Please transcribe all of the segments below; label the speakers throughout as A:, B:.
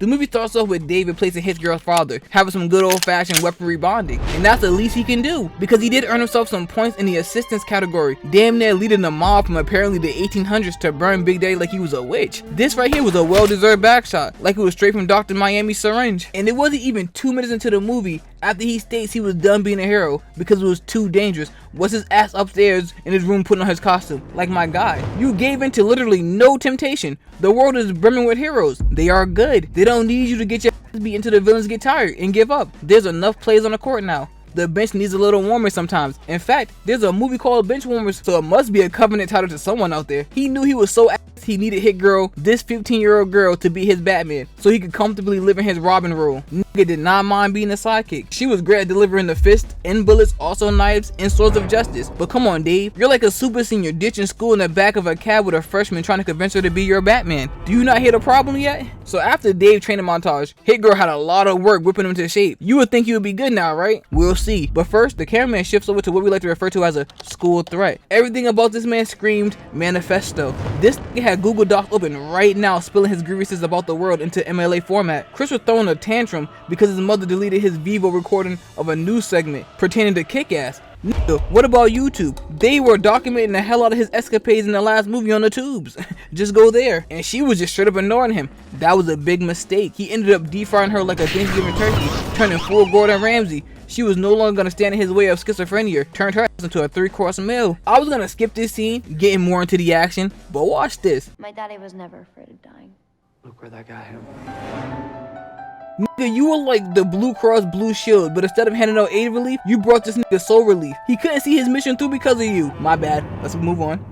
A: The movie starts off with Dave replacing his girl's father, having some good old-fashioned weaponry bonding, and that's the least he can do, because he did earn himself some points in the assistance category, damn near leading the mob from apparently the 1800s to burn Big Daddy like he was a witch. This right here was a well-deserved backshot, like it was straight from Dr. Miami's syringe. And it wasn't even 2 minutes into the movie after he states he was done being a hero because it was too dangerous, was his ass upstairs in his room putting on his costume. Like, my guy, you gave in to literally no temptation. The world is brimming with heroes. They are good. They don't need you to get your ass beat until the villains get tired and give up. There's enough plays on the court now. The bench needs a little warmer sometimes. In fact, there's a movie called Bench Warmers, so it must be a covenant title to someone out there. He knew he was so ass he needed Hit Girl, this 15-year-old girl, to be his Batman, so he could comfortably live in his Robin role. Nigga did not mind being a sidekick. She was great at delivering the fist and bullets, also knives and swords of justice. But come on, Dave, you're like a super senior ditching school in the back of a cab with a freshman trying to convince her to be your Batman. Do you not hear the problem yet? So after Dave training montage, Hit Girl had a lot of work whipping him into shape. You would think he would be good now, right? We'll see. But first, the cameraman shifts over to what we like to refer to as a school threat. Everything about this man screamed manifesto. This nigga had Google Docs open right now, spilling his grievances about the world into MLA format. Chris was throwing a tantrum because his mother deleted his Vivo recording of a news segment pertaining to Kick-Ass. Nigga, what about YouTube? They were documenting the hell out of his escapades in the last movie on the tubes. Just go there. And she was just straight up ignoring him. That was a big mistake. He ended up deep-frying her like a Thanksgiving turkey, turning full Gordon Ramsay. She was no longer gonna stand in his way of schizophrenia, turned her ass into a 3-course meal. I was gonna skip this scene, getting more into the action, but watch this.
B: My daddy was never afraid of dying.
C: Look where that got him.
A: Nigga, you were like the Blue Cross Blue Shield, but instead of handing out aid relief, you brought this nigga soul relief. He couldn't see his mission through because of you. My bad. Let's move on.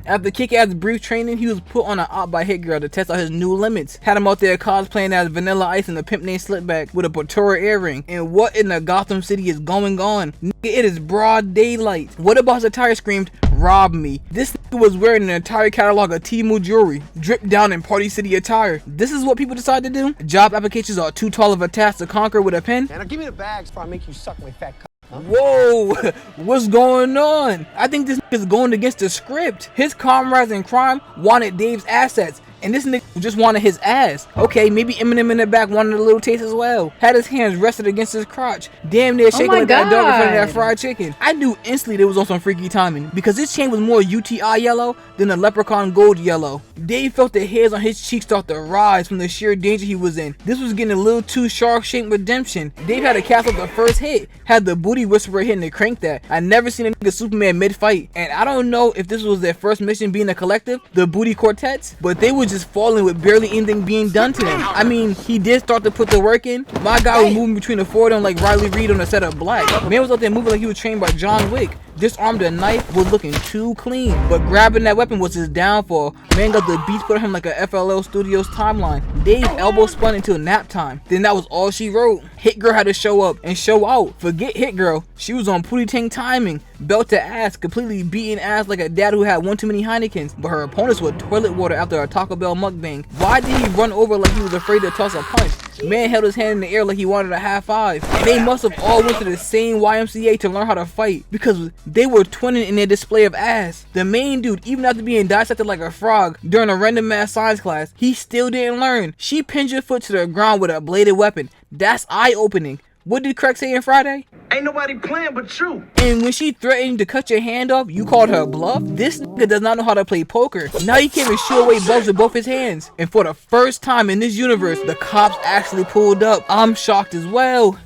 A: After Kick-Ass brief training, he was put on an op by Hit Girl to test out his new limits. Had him out there cosplaying as Vanilla Ice and a pimp named Slipback with a Portora earring. And what in the Gotham City is going on? Nigga, it is broad daylight. What about his attire screamed, rob me? This nigga was wearing an entire catalog of Temu jewelry, dripped down in Party City attire. This is what people decide to do? Job applications are too tall of a task to conquer with a pen?
D: Now give me the bags before I make you suck my fat cock. Huh?
A: Whoa, what's going on? I think this nigga's going against the script. His comrades in crime wanted Dave's assets, and this nigga just wanted his ass. Okay, maybe Eminem in the back wanted a little taste as well. Had his hands rested against his crotch, damn near shaking like that dog in front of that fried chicken. I knew instantly they was on some freaky timing, because this chain was more UTI yellow than a leprechaun gold yellow. Dave felt the hairs on his cheeks start to rise from the sheer danger he was in. This was getting a little too shark-shaped redemption. Dave had to cast off the first hit, had the booty whisperer hitting to crank that. I never seen a nigga Superman mid-fight, and I don't know if this was their first mission being a collective, the Booty Quartets, but they were just falling with barely anything being done to them. I mean, he did start to put the work in. My guy was moving between the four of them like Riley Reid on a set of Black. Man was out there moving like he was trained by John Wick. Disarmed a knife, was looking too clean, but grabbing that weapon was his downfall. Man got the beats put on him like a FLL Studios timeline. Dave's elbow spun until nap time. Then that was all she wrote. Hit Girl had to show up and show out. Forget Hit Girl, she was on Pootie Tang timing. Belt to ass, completely beating ass like a dad who had one too many Heinekens, but her opponents were toilet water after a Taco Bell mukbang. Why did he run over like he was afraid to toss a punch? Man held his hand in the air like he wanted a high five. And they must have all went to the same YMCA to learn how to fight, because they were twinning in their display of ass. The main dude, even after being dissected like a frog during a random math science class, he still didn't learn. She pinned your foot to the ground with a bladed weapon. That's eye-opening. What did Craig say on Friday?
D: Ain't nobody playing but you.
A: And when she threatened to cut your hand off, you called her bluff? This nigga does not know how to play poker. Now he can't even shoo away bugs with both his hands. And for the first time in this universe, the cops actually pulled up. I'm shocked as well.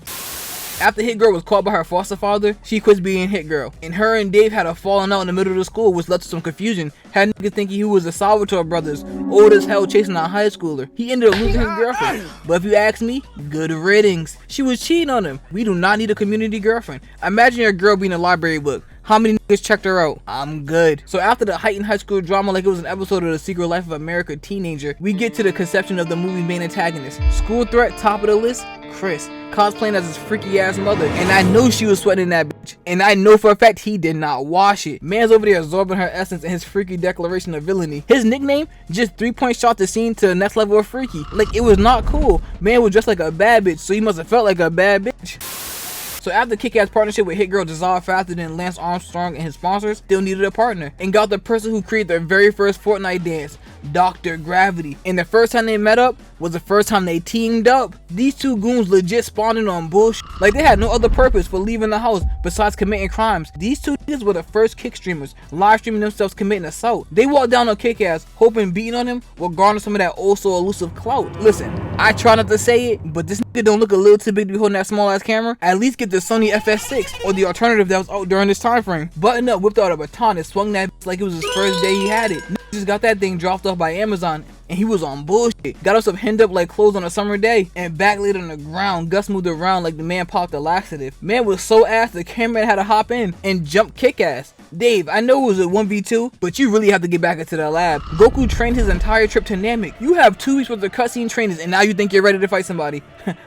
A: After Hit Girl was caught by her foster father, she quit being Hit Girl. And her and Dave had a falling out in the middle of the school, which led to some confusion. Had niggas thinking he was the Salvatore brothers, old as hell chasing a high schooler. He ended up losing his girlfriend. But if you ask me, good riddance. She was cheating on him. We do not need a community girlfriend. Imagine your girl being a library book. How many niggas checked her out? I'm good. So after the heightened high school drama like it was an episode of The Secret Life of America Teenager, we get to the conception of the movie's main antagonist. School threat, top of the list, Chris, cosplaying as his freaky ass mother. And I know she was sweating that bitch. And I know for a fact he did not wash it. Man's over there absorbing her essence and his freaky declaration of villainy. His nickname, just 3-point shot the scene to the next level of freaky. Like, it was not cool. Man was dressed like a bad bitch, so he must have felt like a bad bitch. So after Kick-Ass partnership with Hit Girl dissolved faster than Lance Armstrong and his sponsors still needed a partner, and got the person who created their very first Fortnite dance, Dr. Gravity. And the first time they met up was the first time they teamed up. These two goons legit spawned in on bullshit. Like they had no other purpose for leaving the house besides committing crimes. These two niggas were the first Kick streamers, live streaming themselves committing assault. They walked down on Kick-Ass, hoping beating on him will garner some of that oh so elusive clout. Listen, I try not to say it, but this nigga don't look a little too big to be holding that small ass camera. At least get the Sony FS6 or the alternative that was out during this time frame. Buttoned up, whipped out a baton and swung that bitch like it was his first day he had it. Nigga just got that thing dropped off by Amazon and he was on bullshit. Got himself hemmed up like clothes on a summer day and back laid on the ground. Gus moved around like the man popped a laxative. Man was so ass the cameraman had to hop in and jump Kick-Ass. Dave, I know it was a 1v2, but you really have to get back into the lab. Goku trained his entire trip to Namek. You have 2 weeks worth of cutscene trainings and now you think you're ready to fight somebody.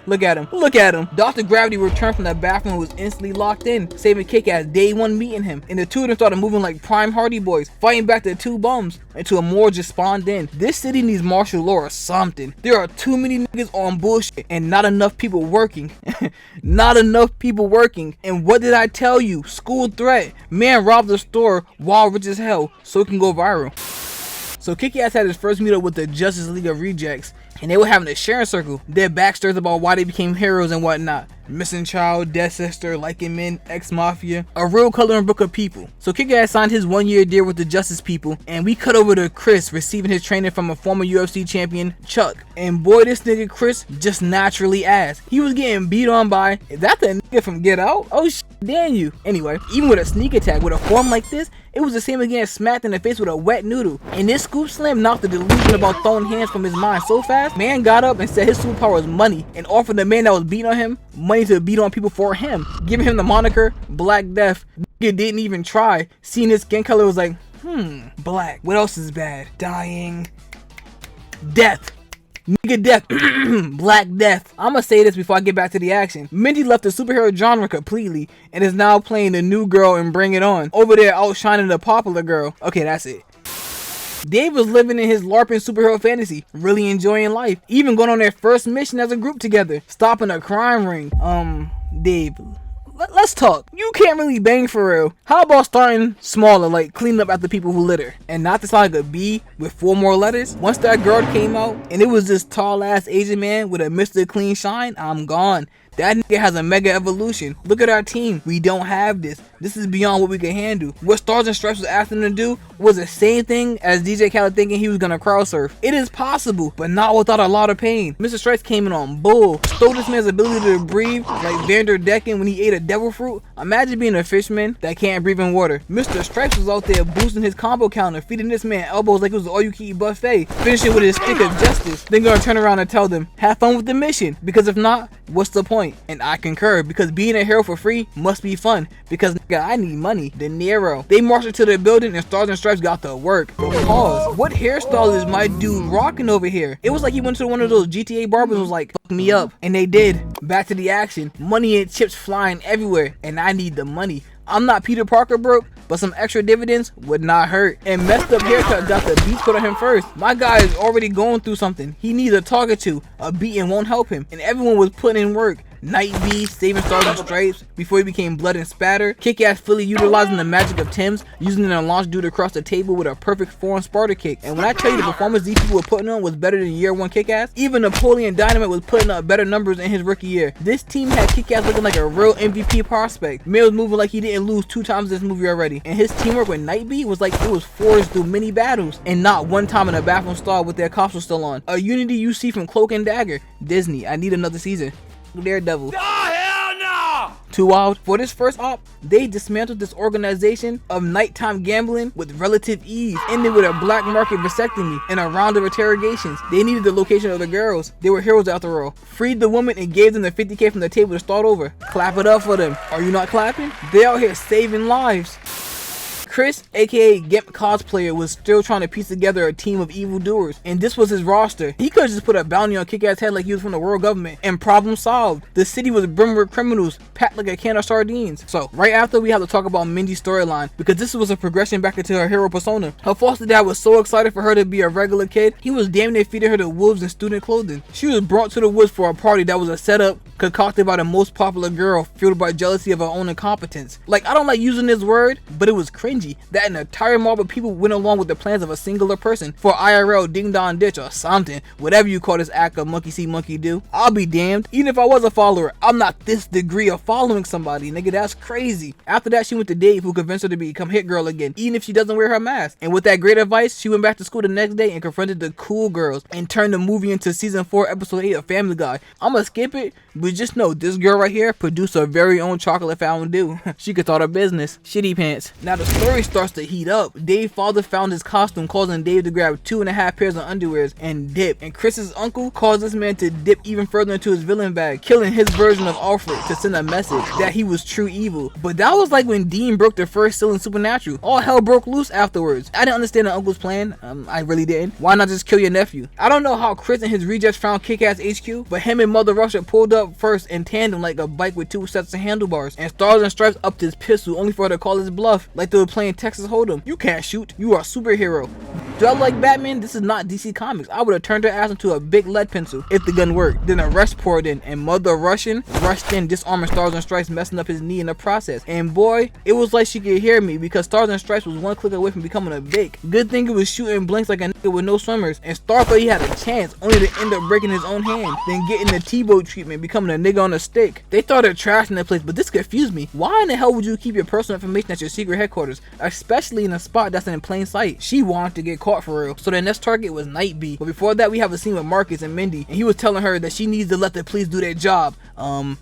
A: Look at him. Look at him. Dr. Gravity returned from the bathroom and was instantly locked in, saving Kick-Ass day 1 meeting him. And the two of them started moving like prime Hardy Boys, fighting back the 2 bums until a more just spawned in. This city needs martial law or something. There are too many niggas on bullshit and not enough people working. Not enough people working. And what did I tell you? School threat. Man robbed the store while rich as hell so it can go viral. So Kick-Ass had his first meetup with the Justice League of Rejects, and they were having a sharing circle. Their backstories about why they became heroes and whatnot. Missing Child, Dead Sister, Liking Men, Ex-Mafia, a real coloring book of people. So Kick-Ass signed his 1-year deal with the Justice People, and we cut over to Chris receiving his training from a former UFC champion, Chuck. And boy, this nigga Chris just naturally ass. He was getting beat on by, is that the nigga from Get Out? Oh shit, damn you. Anyway, even with a sneak attack with a form like this, it was the same as getting smacked in the face with a wet noodle. And this scoop slam knocked the delusion about throwing hands from his mind so fast, man got up and said his superpower was money and offered the man that was beating on him money to beat on people for him, giving him the moniker Black Death. Nigga didn't even try. Seeing his skin color was like, black. What else is bad? Dying. Death. Nigga death. Black Death. I'ma say this before I get back to the action. Mindy left the superhero genre completely and is now playing the new girl and Bring It On. Over there outshining the popular girl. Okay, that's it. Dave was living in his LARPing superhero fantasy, really enjoying life, even going on their first mission as a group together, stopping a crime ring. Dave, let's talk. You can't really bang for real. How about starting smaller, like cleaning up after people who litter? And not to sound like a B with 4 more letters. Once that girl came out and it was this tall ass Asian man with a Mr. Clean shine, I'm gone. That nigga has a mega evolution. Look at our team. We don't have this. This is beyond what we can handle. What Stars and Stripes was asking him to do was the same thing as DJ Khaled thinking he was gonna crowd surf. It is possible, but not without a lot of pain. Mr. Stripes came in on bull. Stole this man's ability to breathe like Vander Decken when he ate a devil fruit. Imagine being a fisherman that can't breathe in water. Mr. Stripes was out there boosting his combo counter, feeding this man elbows like it was an all-you-can-eat buffet, finishing with his stick of justice. Then gonna turn around and tell them, have fun with the mission, because if not, what's the point? And I concur, because being a hero for free must be fun, because nigga, I need money. De Niro. They marched into the building and Stars and Stripes got to work. But pause. What hairstyle is my dude rocking over here? It was like he went to one of those GTA barbers and was like, fuck me up. And they did. Back to the action. Money and chips flying everywhere, and I need the money. I'm not Peter Parker broke, but some extra dividends would not hurt. And messed up haircut got the beat put on him first. My guy is already going through something. He needs a target to. A beating won't help him. And everyone was putting in work. Night B, saving Stars and Stripes before he became blood and spatter. Kick-Ass fully utilizing the magic of Tim's, using it to launch dude across the table with a perfect foreign Sparta kick. And when I tell you the performance these people were putting on was better than year 1 Kick-Ass, even Napoleon Dynamite was putting up better numbers in his rookie year. This team had Kick-Ass looking like a real MVP prospect. Man was moving like he didn't lose 2 times this movie already. And his teamwork with Night B was like it was forged through many battles and not one time in a bathroom stall with their costumes still on. A unity you see from Cloak and Dagger. Disney, I need another season. Daredevil. Too wild. For this first op, they dismantled this organization of nighttime gambling with relative ease, ended with a black market vasectomy and a round of interrogations. They needed the location of the girls. They were heroes after all. Freed the woman and gave them the 50K from the table to start over. Clap it up for them. Are you not clapping? They out here saving lives. Chris, aka Gimp Cosplayer, was still trying to piece together a team of evildoers, and this was his roster. He could have just put a bounty on Kick-Ass head like he was from the world government, and problem solved. The city was brimming with criminals, packed like a can of sardines. So, right after, we have to talk about Mindy's storyline, because this was a progression back into her hero persona. Her foster dad was so excited for her to be a regular kid, he was damn near feeding her to wolves in student clothing. She was brought to the woods for a party that was a setup, concocted by the most popular girl, fueled by jealousy of her own incompetence. Like, I don't like using this word, but it was cringy that an entire mob of people went along with the plans of a singular person for IRL ding dong ditch or something, whatever you call this act of monkey see monkey do. I'll be damned. Even if I was a follower, I'm not this degree of following somebody, nigga. That's crazy. After that, she went to Dave, who convinced her to become hit girl again, even if she doesn't wear her mask. And with that great advice, she went back to school the next day and confronted the cool girls and turned the movie into season 4 episode 8 of Family Guy. I'ma skip it, but just know this girl right here produced her very own chocolate fondue. She could start her business. Shitty pants. Now the story starts to heat up. Dave's father found his costume, causing Dave to grab 2.5 pairs of underwears and dip. And Chris's uncle caused this man to dip even further into his villain bag, killing his version of Alfred to send a message that he was true evil. But that was like when Dean broke the first seal in Supernatural. All hell broke loose afterwards. I didn't understand the uncle's plan. I really didn't. Why not just kill your nephew? I don't know how Chris and his rejects found Kick-Ass HQ, but him and Mother Russia pulled up first in tandem like a bike with 2 sets of handlebars, and Stars and Stripes upped his pistol only for her to call his bluff like they were playing Texas Hold'em. You can't shoot. You are a superhero. Do I like Batman? This is not DC Comics. I would have turned her ass into a big lead pencil if the gun worked. Then a rush poured in, and Mother Russian rushed in, disarming Stars and Stripes, messing up his knee in the process. And boy, it was like she could hear me, because Stars and Stripes was one click away from becoming a big. Good thing it was shooting blanks like a nigga with no swimmers, and Star thought he had a chance, only to end up breaking his own hand, then getting the T-boat treatment, becoming a nigga on a stick. They started trashing the place, but this confused me. Why in the hell would you keep your personal information at your secret headquarters, especially in a spot that's in plain sight? She wanted to get caught for real, so their next target was Night B. But before that, we have a scene with Marcus and Mindy, and he was telling her that she needs to let the police do their job.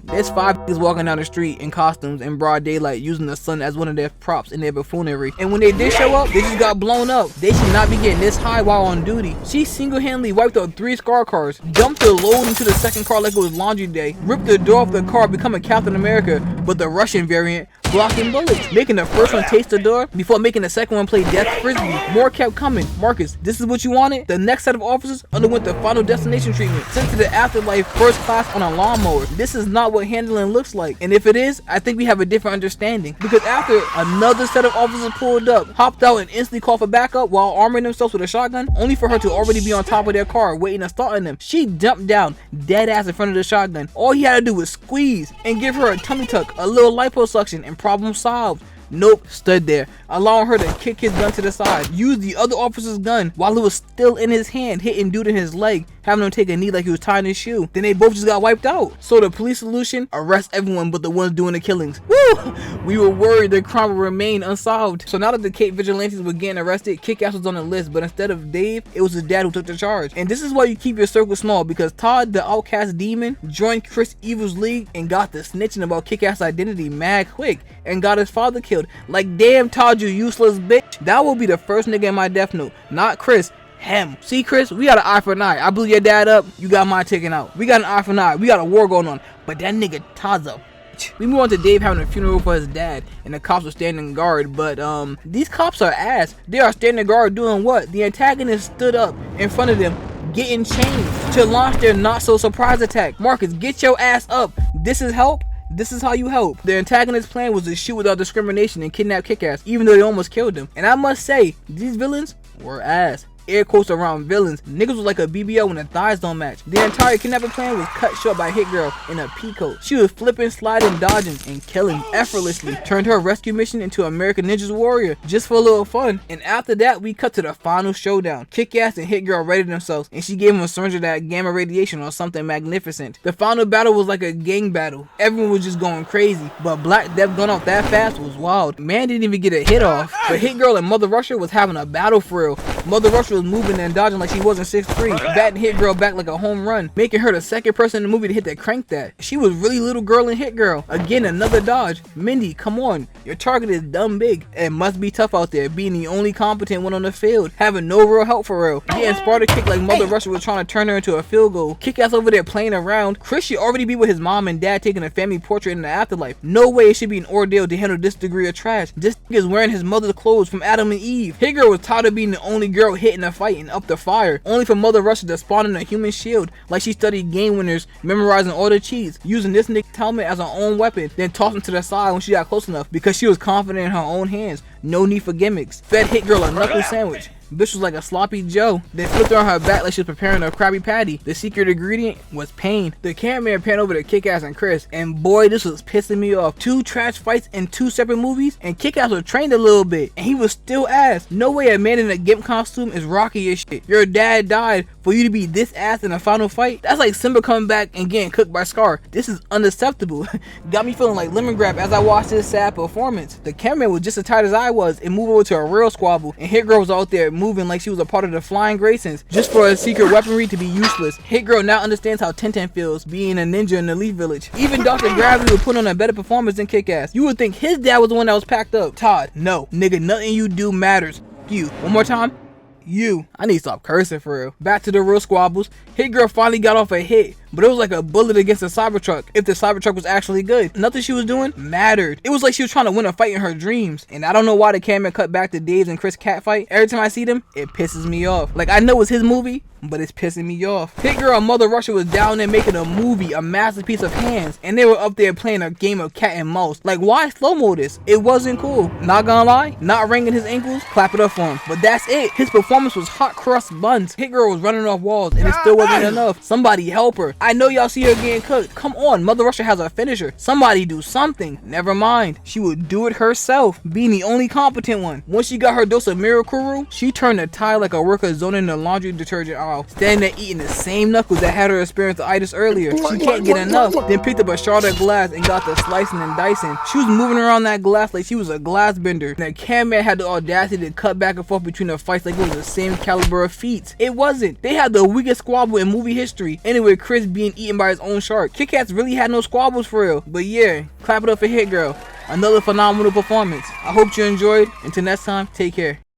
A: There's 5 niggas walking down the street in costumes in broad daylight, using the sun as one of their props in their buffoonery. And when they did show up, they just got blown up. They should not be getting this high while on duty. She single-handedly wiped out 3 scar cars, dumped the load into the second car like it was laundry day, ripped the door off the car, becoming Captain America, but the Russian variant, blocking bullets, making the first one taste the door before making the second one play death frisbee. More kept coming. Marcus, this is what you wanted? The next set of officers underwent the final destination treatment, sent to the afterlife first class on a lawnmower. This is not what handling looks like, and if it is, I think we have a different understanding, because after another set of officers pulled up, hopped out and instantly called for backup while arming themselves with a shotgun, only for her to already be on top of their car waiting to start on them. She jumped down dead ass in front of the shotgun. All he had to do was squeeze and give her a tummy tuck, a little liposuction, and problem solved. Nope, stood there, allowing her to kick his gun to the side, used the other officer's gun while it was still in his hand, hitting dude in his leg, having him take a knee like he was tying his shoe. Then they both just got wiped out. So the police solution, arrest everyone but the ones doing the killings. Woo! We were worried the crime would remain unsolved. So now that the Cape Vigilantes were getting arrested, Kick-Ass was on the list, but instead of Dave, it was his dad who took the charge. And this is why you keep your circle small, because Todd, the outcast demon, joined Chris Evil's league and got the snitching about Kick-Ass identity mad quick, and got his father killed. Like, damn Todd, you useless bitch. That will be the first nigga in my death note, not Chris. Him. See, Chris, we got an eye for an eye. I blew your dad up, you got mine taken out. We got an eye for an eye. We got a war going on. But that nigga Todd's a bitch. We move on to Dave having a funeral for his dad, and the cops are standing guard. But these cops are ass. They are standing guard doing what? The antagonist stood up in front of them, getting changed to launch their not so surprise attack. Marcus, get your ass up. This is help. This is how you help. The antagonist's plan was to shoot without discrimination and kidnap Kick-Ass, even though they almost killed him. And I must say, these villains were ass. Air quotes around villains. Niggas was like a BBL when the thighs don't match. The entire kidnapping plan was cut short by Hit Girl in a peacoat. She was flipping, sliding, dodging, and killing effortlessly. Turned her rescue mission into American Ninja's Warrior just for a little fun. And after that, we cut to the final showdown. Kick-Ass and Hit Girl readied themselves, and she gave him a syringe of that gamma radiation or something magnificent. The final battle was like a gang battle. Everyone was just going crazy, but Black Death going off that fast was wild. Man didn't even get a hit off. But Hit Girl and Mother Russia was having a battle for real. Mother Russia was moving and dodging like she wasn't 6'3", batting Hit Girl back like a home run, making her the second person in the movie to hit that crank that. She was really little girl in Hit Girl. Again, another dodge. Mindy, come on. Your target is dumb big. It must be tough out there, being the only competent one on the field, having no real help for real. Getting Sparta kicked like Mother Russia was trying to turn her into a field goal. Kick-Ass over there playing around. Chris should already be with his mom and dad taking a family portrait in the afterlife. No way it should be an ordeal to handle this degree of trash. This nigga is wearing his mother's clothes from Adam and Eve. Hit Girl was tired of being the only girl hitting a fight and up the fire, only for Mother Russia to spawn in a human shield like she studied Game Winners, memorizing all the cheats, using this nigga's helmet as her own weapon, then tossing to the side when she got close enough because she was confident in her own hands. No need for gimmicks. Fed Hit Girl a knuckle sandwich. Bitch was like a sloppy Joe. Then flipped her on her back like she was preparing a Krabby Patty. The secret ingredient was pain. The cameraman panned over to Kick-Ass and Chris, and boy, this was pissing me off. 2 trash fights in 2 separate movies, and Kick-Ass was trained a little bit, and he was still ass. No way a man in a gimp costume is rocky as shit. Your dad died for you to be this ass in a final fight? That's like Simba coming back and getting cooked by Scar. This is unacceptable. Got me feeling like lemon grab as I watched this sad performance. The cameraman was just as tight as I was and moved over to a real squabble, and Hit Girl was out there moving like she was a part of the Flying Graysons just for a secret weaponry to be useless. Hit Girl now understands how Tintin feels being a ninja in the Leaf Village. Even Dr. Gravity would put on a better performance than Kick-Ass. You would think his dad was the one that was packed up. Todd, no. Nigga, nothing you do matters. You. One more time. You. I need to stop cursing for real. Back to the real squabbles. Hit Girl finally got off a hit, but it was like a bullet against a Cybertruck. If the Cybertruck was actually good, nothing she was doing mattered. It was like she was trying to win a fight in her dreams. And I don't know why the camera cut back to Dave's and Chris cat fight. Every time I see them, it pisses me off. Like, I know it's his movie, but it's pissing me off. Hit Girl and Mother Russia was down there making a movie, a masterpiece of hands, and they were up there playing a game of cat and mouse. Like, why slow-mo this? It wasn't cool. Not gonna lie, not wringing his ankles, clap it up for him. But that's it. His performance was hot crust buns. Hit Girl was running off walls, and it still wasn't enough. Somebody help her. I know y'all see her getting cooked. Come on, Mother Russia has a finisher. Somebody do something. Never mind. She would do it herself, being the only competent one. Once she got her dose of Miracle, she turned the tide like a worker zoning the laundry detergent aisle, standing there eating the same knuckles that had her experience the itis earlier. She can't get enough. Then picked up a shard of glass and got the slicing and dicing. She was moving around that glass like she was a glass bender. And the cameraman had the audacity to cut back and forth between the fights like it was the same caliber of feats. It wasn't. They had the weakest squabble in movie history. Anyway, Chris being eaten by his own shark. Kick-Ass really had no squabbles for real. But yeah, clap it up for Hit Girl. Another phenomenal performance. I hope you enjoyed. Until next time, take care.